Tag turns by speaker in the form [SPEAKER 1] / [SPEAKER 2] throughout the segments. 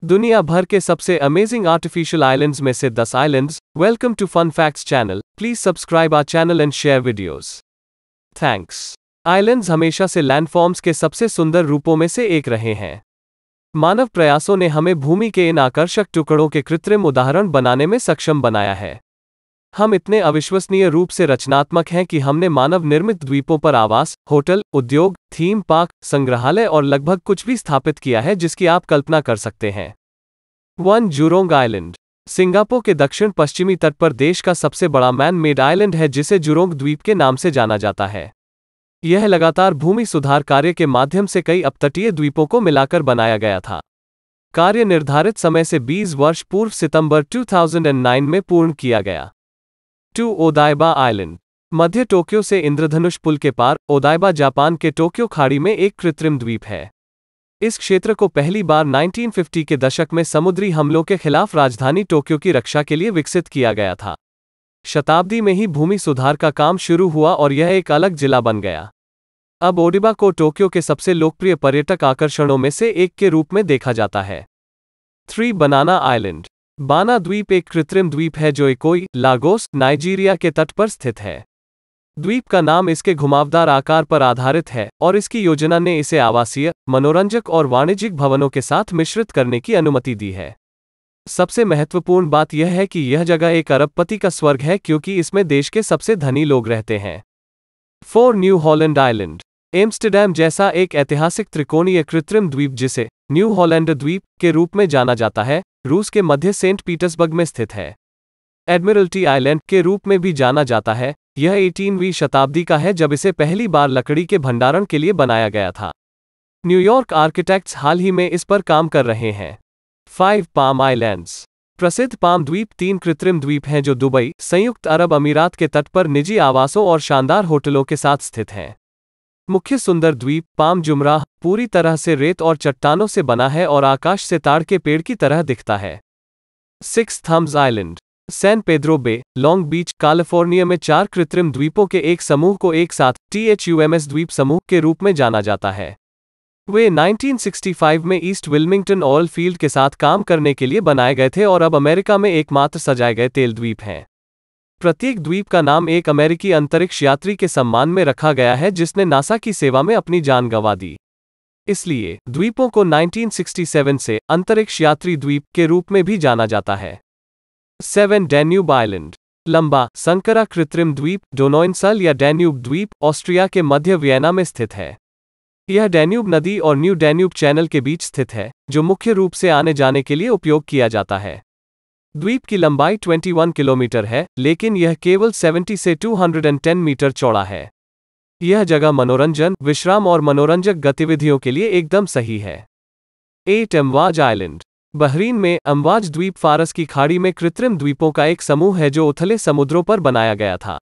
[SPEAKER 1] दुनिया भर के सबसे अमेजिंग आर्टिफिशियल आइलैंड्स में से 10 islands. Welcome to fun facts channel. Please subscribe our channel and share videos. Thanks. Islands हमेशा से लैंडफॉर्म्स के सबसे सुंदर रूपों में से एक रहे हैं। मानव प्रयासों ने हमें भूमि के इन आकर्षक टुकड़ों के कृत्रिम उदाहरण बनाने में सक्षम बनाया है। हम इतने अविश्वसनीय रूप से रचनात्मक हैं कि हमने मानव निर्मित द्वीपों पर आवास, होटल, उद्योग, थीम पार्क, संग्रहालय और लगभग कुछ भी स्थापित किया है जिसकी आप कल्पना कर सकते हैं। 1 जुरोंग आइलैंड सिंगापुर के दक्षिण पश्चिमी तट पर देश का सबसे बड़ा मैन मेड आइलैंड है जिसे जुरोंग द्वीप के नाम से जाना जाता है। यह लगातार भूमि सुधार कार्य के माध्यम से कई अपतटीय द्वीपों को मिलाकर बनाया गया था। कार्य निर्धारित समय से 20 वर्ष पूर्व सितंबर 2009 में पूर्ण किया गया। 2 ओदाइबा आइलैंड मध्य टोक्यो से इंद्रधनुष पुल के पार, ओदाइबा जापान के टोक्यो खाड़ी में एक कृत्रिम द्वीप है। इस क्षेत्र को पहली बार 1950 के दशक में समुद्री हमलों के खिलाफ राजधानी टोक्यो की रक्षा के लिए विकसित किया गया था। शताब्दी में ही भूमि सुधार का काम शुरू हुआ और यह एक अलग जिला बन गया। अब ओडिबा को टोक्यो के सबसे लोकप्रिय पर्यटक आकर्षणों में से एक के रूप में देखा जाता है। 3 बनाना आइलैंड बाना द्वीप एक कृत्रिम द्वीप है जो इकोई, लागोस, नाइजीरिया के तट पर स्थित है। द्वीप का नाम इसके घुमावदार आकार पर आधारित है और इसकी योजना ने इसे आवासीय, मनोरंजक और वाणिज्यिक भवनों के साथ मिश्रित करने की अनुमति दी है। सबसे महत्वपूर्ण बात यह है कि यह जगह एक अरबपति का स्वर्ग है क्योंकि इसमें देश के सबसे धनी लोग रहते हैं। 4 न्यू हॉलैंड आइलैंड एम्स्टरडैम जैसा एक ऐतिहासिक त्रिकोणीय कृत्रिम द्वीप जिसे न्यू हॉलैंड द्वीप के रूप में जाना जाता है, रूस के मध्य सेंट पीटर्सबर्ग में स्थित है। एडमिरल्टी आइलैंड के रूप में भी जाना जाता है। यह 18वीं शताब्दी का है जब इसे पहली बार लकड़ी के भंडारण के लिए बनाया गया था। न्यूयॉर्क आर्किटेक्ट्स हाल ही में इस पर काम कर रहे हैं। 5 पाम आइलैंड्स प्रसिद्ध पाम द्वीप 3 कृत्रिम द्वीप हैं जो दुबई, संयुक्त अरब अमीरात के तट पर निजी आवासों और शानदार होटलों के साथ स्थित हैं। मुख्य सुंदर द्वीप पाम जुमराह पूरी तरह से रेत और चट्टानों से बना है और आकाश से ताड़ के पेड़ की तरह दिखता है। 6 थम्स आइलैंड सैन पेड्रो बे, लॉन्ग बीच, कैलिफोर्निया में 4 कृत्रिम द्वीपों के एक समूह को एक साथ THUMS द्वीप समूह के रूप में जाना जाता है। वे 1965 में ईस्ट विल्मिंगटन ऑयल फील्ड के साथ काम करने के लिए बनाए गए थे और अब अमेरिका में एकमात्र सजाए गए तेल द्वीप हैं। प्रत्येक द्वीप का नाम एक अमेरिकी अंतरिक्ष यात्री के सम्मान में रखा गया है जिसने नासा की सेवा में अपनी जान गंवा दी। इसलिए द्वीपों को 1967 से अंतरिक्ष यात्री द्वीप के रूप में भी जाना जाता है। 7 डैन्यूब आइलैंड लंबा, संकरा कृत्रिम द्वीप डोनोइनसल या डैन्यूब द्वीप ऑस्ट्रिया के मध्य वियना में स्थित है। यह डैन्यूब नदी और न्यू डैन्यूब चैनल के बीच स्थित है, जो मुख्य रूप से आने जाने के लिए उपयोग किया जाता है। द्वीप की लंबाई 21 किलोमीटर है, लेकिन यह केवल 70 से 210 मीटर चौड़ा है। यह जगह मनोरंजन, विश्राम और मनोरंजक गतिविधियों के लिए एकदम सही है। 8 अमवाज आइलैंड बहरीन में अमवाज द्वीप फारस की खाड़ी में कृत्रिम द्वीपों का एक समूह है जो उथले समुद्रों पर बनाया गया था।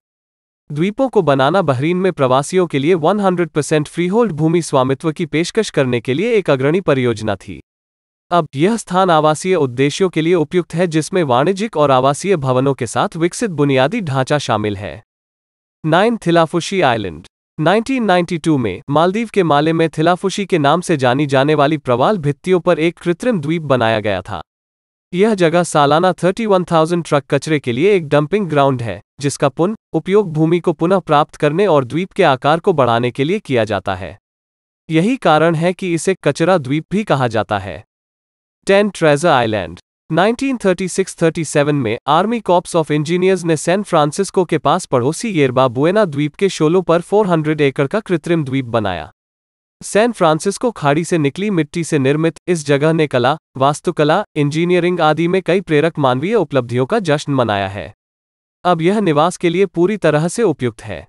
[SPEAKER 1] द्वीपों को बनाना बहरीन में प्रवासियों के लिए 100% फ्रीहोल्ड भूमि स्वामित्व की पेशकश करने के लिए एक अग्रणी परियोजना थी। अब यह स्थान आवासीय उद्देश्यों के लिए उपयुक्त है जिसमें वाणिज्यिक और आवासीय भवनों के साथ विकसित बुनियादी ढांचा शामिल है। 9 थिलाफुशी आइलैंड 1992 में मालदीव के माले में थिलाफुशी के नाम से जानी जाने वाली प्रवाल भित्तियों पर एक कृत्रिम द्वीप बनाया गया था। यह जगह सालाना 31,000 ट्रक कचरे के लिए एक डंपिंग ग्राउंड है, जिसका पुनः उपयोग भूमि को पुनः प्राप्त करने और द्वीप के आकार को बढ़ाने के लिए किया जाता है। यही कारण है कि इसे कचरा द्वीप भी कहा जाता है। 10 ट्रेजर आइलैंड 1936-37 में आर्मी कॉर्प्स ऑफ इंजीनियर्स ने सैन फ्रांसिस्को के पास पड़ोसी येरबा बुएना द्वीप के शोलों पर 400 एकड़ का कृत्रिम द्वीप बनाया। सैन फ्रांसिस्को खाड़ी से निकली मिट्टी से निर्मित इस जगह ने कला, वास्तुकला, इंजीनियरिंग आदि में कई प्रेरक मानवीय उपलब्धियों का जश्न मनाया है। अब यह निवास के लिए पूरी तरह से उपयुक्त है।